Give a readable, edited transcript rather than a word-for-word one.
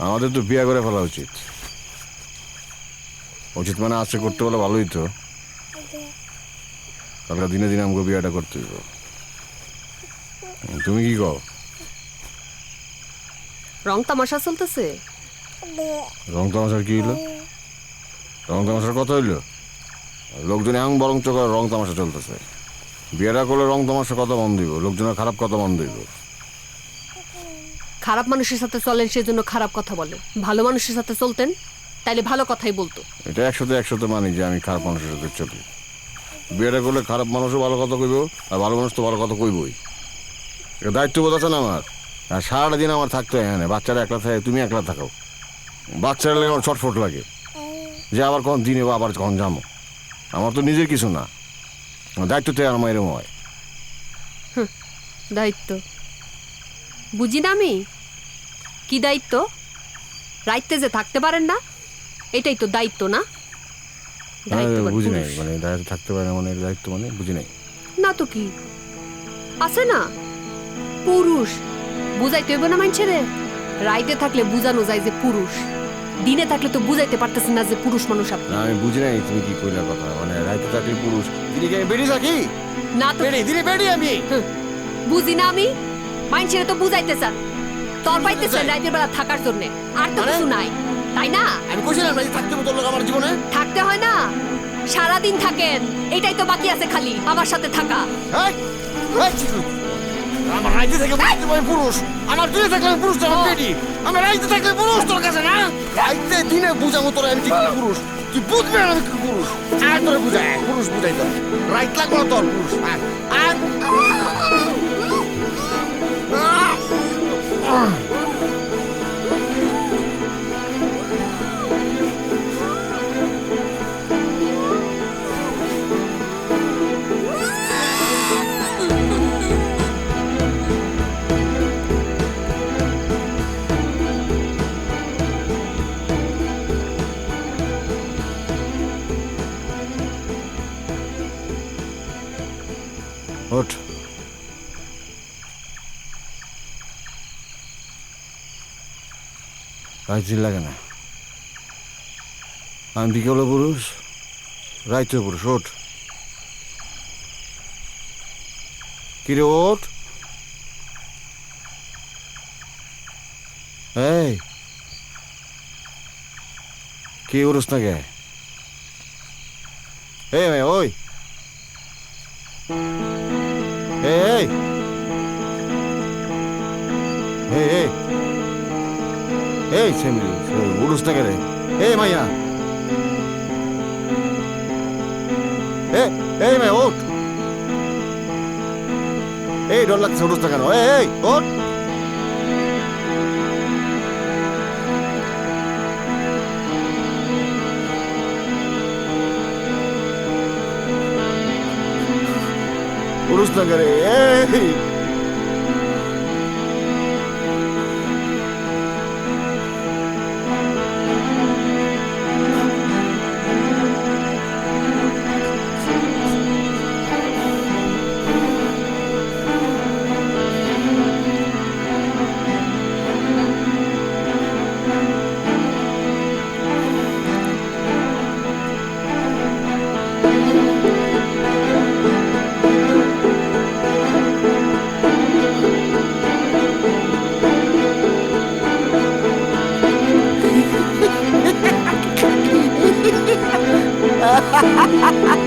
আমাদের তো বিয়ে করে ফেলা উচিত। উচিত মানে আজকে করতে বলে ভালোই তো। কালকে দিনে দিনে আমাকে বিয়েটা করতে দিব। তুমি কি কও? রং তামাশা চলতেছে। রং তামাশার কি হইলো? রং তামাশার কথা হইলো? লোকজন এমন বরং চোখ রং তামাশা চলতেছে। বিয়েটা করলে রং তামাশা কথা মন দিব, লোকজনের খারাপ কথা মন দিব। খারাপ মানুষের সাথে চলেন সেজন্য খারাপ কথা বলে, ভালো মানুষের সাথে চলতেন তাইলে ভালো কথাই বলতো। এটা একশোতে মানি যে আমি খারাপ মানুষের সাথে চলি। বিয়েটা করলে খারাপ মানুষও ভালো কথা কইব, আর ভালো মানুষ তো ভালো কথা কইবই। এটা দায়িত্ববোধ আছে না আমার। আর সারাটা দিন আমার থাকতে হয় এখানে, বাচ্চারা একলা থাকে, তুমি একলা থাকো। বাচ্চারা লেগে আমার ছটফট লাগে যে আবার কখন দিনে আবার কখন যাবো। আমার তো নিজের কিছু না, দায়িত্ব তো আমার এরকম হয়। দায়িত্ব বুঝি না আমি। কি দায়িত্ব? রাইতে যে থাকতে পারেন না, এটাই তো দায়িত্ব না? দায়িত্ববান বুঝি নাই, পুরুষ। মানে দায়িত্ব থাকতে পারে না মানে দায়িত্ব মানে বুঝি নাই। না তো কি আছে না, পুরুষ বুঝাইতে হইব না মানুষের। রাইতে থাকলে বুঝানো যায় যে পুরুষ, দিনে থাকলে তো বুঝাইতে পারতেছেন না যে পুরুষ মানুষ আপনি। না আমি বুঝি নাই তুমি কি কইলা কথা, মানে রাইতে থাকলে পুরুষ, দিনে কি আমি বেরিয়ে থাকি? না তো দিনে বেরিয়ে আমি বুঝি না আমি। মানুষের তো বুঝাইতে চান, তর পাইতেছেন রাইতের বেলা থাকার জন্য, আর তো কিছু নাই, তাই না? আমি কইছিলাম না যে থাকতে মতো লোক আমার জীবনে। থাকতে হয় না, সারাদিন থাকেন, এটাই তো বাকি আছে খালি আমার সাথে থাকা। আমার রাইতে থেকে আমি পুরুষ, আমার দিনে থাকলে আমি পুরুষ, আমার বেটি। আমার রাইতে থাকলে পুরুষ তোর কাছে না, রাইতে দিনে বুঝাবো তোরা আমি ঠিক পুরুষ। তুই বুঝবে না আমি কি পুরুষ, আর তোরা বুঝায় পুরুষ বুঝাই তোর রাইট লাগলো তোর পুরুষ। আর ওঠ, রাইতে লাগে না। আমি বিকেলে পুরুষ, রাইতে পুরুষ। ওঠ, কিরে ওঠ। এই কি উড়ুস না কে? এই ভাই ওই, এই এই এই এই সেমরি উড়ুস না কে রে? এই মাইয়া, এই ভাই ওঠ। এই ডর লাগছে, উড়ুস না কেন? এই ওঠ। উড়ুস না কে রে? এই ha ha ha ha